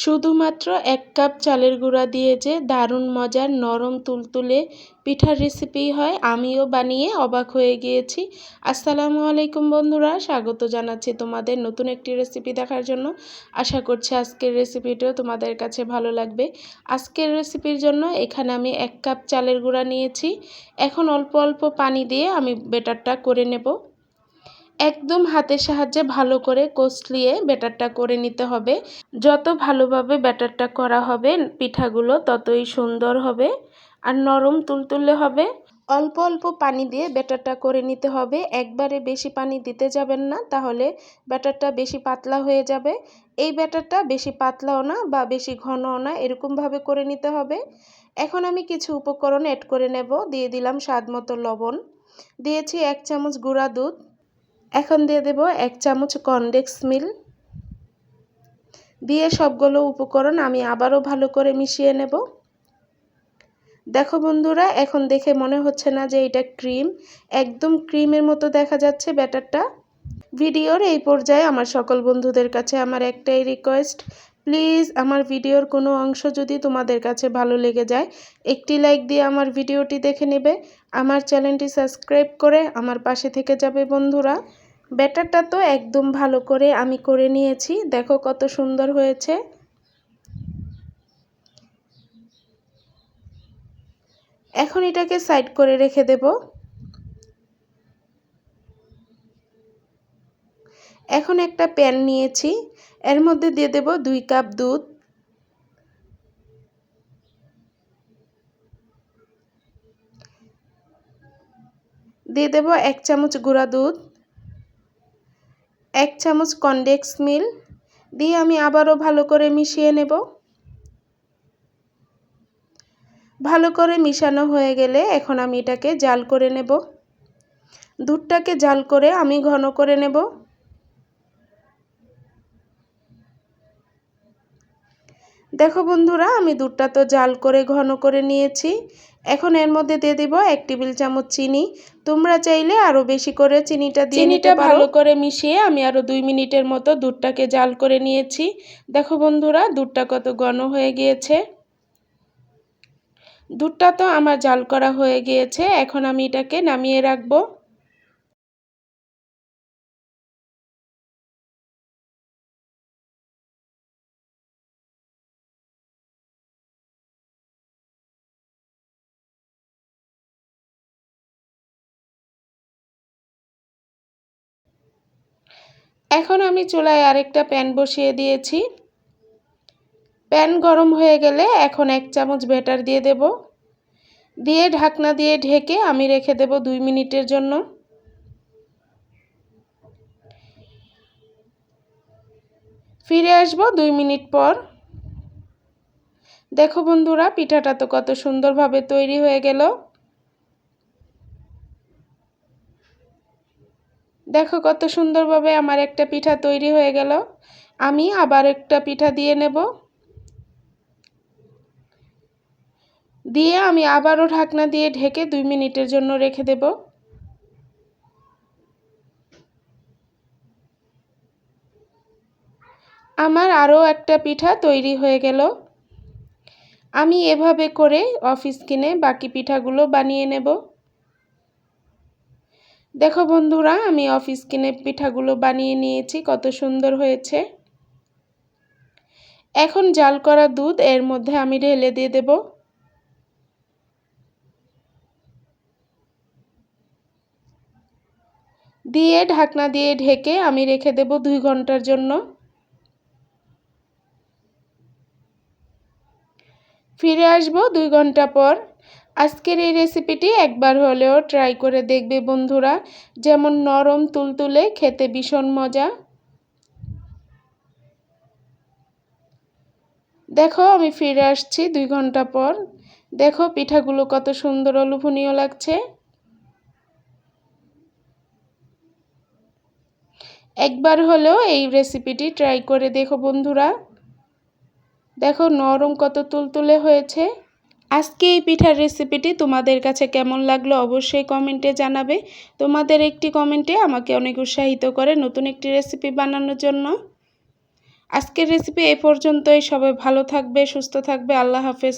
শুধুমাত্র 1 কাপ চালের গুঁড়া দিয়ে যে দারুণ মজার নরম তুলতুলে পিঠার রেসিপি হয়, আমিও বানিয়ে অবাক হয়ে গিয়েছি। আসসালামু আলাইকুম বন্ধুরা, স্বাগত জানাচ্ছি তোমাদের নতুন একটি রেসিপি দেখার জন্য। আশা করছি আজকের রেসিপিটাও তোমাদের কাছে ভালো লাগবে। আজকের রেসিপির জন্য এখানে আমি 1 কাপ চালের গুঁড়া নিয়েছি। এখন অল্প অল্প পানি দিয়ে আমি ব্যাটারটা করে নেব। একদম হাতের সাহায্যে ভালো করে কষলিয়ে ব্যাটারটা করে নিতে হবে। যত ভালোভাবে ব্যাটারটা করা হবে পিঠাগুলো ততই সুন্দর হবে আর নরম তুলতুলে হবে। অল্প অল্প পানি দিয়ে ব্যাটারটা করে নিতে হবে, একবারে বেশি পানি দিতে যাবেন না, তাহলে ব্যাটারটা বেশি পাতলা হয়ে যাবে। এই ব্যাটারটা বেশি পাতলাও না বা বেশি ঘনও না, এরকমভাবে করে নিতে হবে। এখন আমি কিছু উপকরণ অ্যাড করে নেব। দিয়ে দিলাম স্বাদ মতো লবণ, দিয়েছি 1 চামচ গুঁড়া দুধ, এখন দিয়ে দেব 1 চামচ কনডেন্স মিল্ক। দিয়ে সবগুলো উপকরণ আমি আবারও ভালো করে মিশিয়ে নেব। দেখো বন্ধুরা, এখন দেখে মনে হচ্ছে না যে এটা ক্রিম, একদম ক্রিমের মতো দেখা যাচ্ছে ব্যাটারটা। ভিডিওর এই পর্যায়ে আমার সকল বন্ধুদের কাছে আমার একটাই রিকোয়েস্ট, প্লিজ আমার ভিডিওর কোনো অংশ যদি তোমাদের কাছে ভালো লেগে যায় একটি লাইক দিয়ে আমার ভিডিওটি দেখে নেবে, আমার চ্যানেলটি সাবস্ক্রাইব করে আমার পাশে থেকে যাবে বন্ধুরা। ব্যাটারটা তো একদম ভালো করে আমি করে নিয়েছি, দেখো কত সুন্দর হয়েছে। এখন এটাকে সাইড করে রেখে দেব। এখন একটা প্যান নিয়েছি, এর মধ্যে দিয়ে দেব 2 কাপ দুধ, দিয়ে দেব 1 চামচ গুঁড়া দুধ, 1 চামচ কনডেন্স মিল্ক দিয়ে আমি আবারও ভালো করে মিশিয়ে নেব। ভালো করে মিশানো হয়ে গেলে এখন আমি এটাকে জাল করে নেব। দুধটাকে জাল করে আমি ঘন করে নেব। দেখো বন্ধুরা, আমি দুধটা তো জাল করে ঘন করে নিয়েছি। এখন এর মধ্যে দিয়ে দেব 1 টেবিল চামচ চিনি। তোমরা চাইলে আরও বেশি করে চিনিটা দিয়ে নিতে পারো। ভালো করে মিশিয়ে আমি আরও 2 মিনিটের মতো দুধটাকে জাল করে নিয়েছি। দেখো বন্ধুরা, দুধটা কত ঘন হয়ে গিয়েছে। দুধটা তো আমার জাল করা হয়ে গিয়েছে, এখন আমি এটাকে নামিয়ে রাখবো। এখন আমি চুলায় আরেকটা প্যান বসিয়ে দিয়েছি। প্যান গরম হয়ে গেলে এখন 1 চামচ ব্যাটার দিয়ে দেব, দিয়ে ঢাকনা দিয়ে ঢেকে আমি রেখে দেব 2 মিনিটের জন্য। ফিরে আসব 2 মিনিট পর। দেখো বন্ধুরা, পিঠাটা তো কত সুন্দরভাবে তৈরি হয়ে গেল। দেখো কত সুন্দরভাবে আমার একটা পিঠা তৈরি হয়ে গেল। আমি আবার একটা পিঠা দিয়ে নেব, দিয়ে আমি আবারও ঢাকনা দিয়ে ঢেকে 2 মিনিটের জন্য রেখে দেব। আমার আরও একটা পিঠা তৈরি হয়ে গেল। আমি এভাবে করে অফিস কিনে বাকি পিঠাগুলো বানিয়ে নেব। দেখো বন্ধুরা, আমি অফিস কিনে পিঠাগুলো বানিয়ে নিয়েছি, কত সুন্দর হয়েছে। এখন জাল করা দুধ এর মধ্যে আমি ঢেলে দিয়ে দেব। দিয়ে ঢাকনা দিয়ে ঢেকে আমি রেখে দেব 2 ঘন্টার জন্য। ফিরে আসব 2 ঘন্টা পর। আজকের এই রেসিপিটি একবার হলেও ট্রাই করে দেখবে বন্ধুরা, যেমন নরম তুলতুলে, খেতে ভীষণ মজা। দেখো আমি ফিরে আসছি 2 ঘন্টা পর। দেখো পিঠাগুলো কত সুন্দর ও লোভনীয় লাগছে। একবার হলেও এই রেসিপিটি ট্রাই করে দেখো বন্ধুরা। দেখো নরম কত তুলতুলে হয়েছে। আজকে এই পিঠার রেসিপিটি তোমাদের কাছে কেমন লাগলো অবশ্যই কমেন্টে জানাবে। তোমাদের একটি কমেন্টে আমাকে অনেক উৎসাহিত করে নতুন একটি রেসিপি বানানোর জন্য। আজকের রেসিপি এই পর্যন্তই। সবাই ভালো থাকবে, সুস্থ থাকবে। আল্লাহ হাফেজ।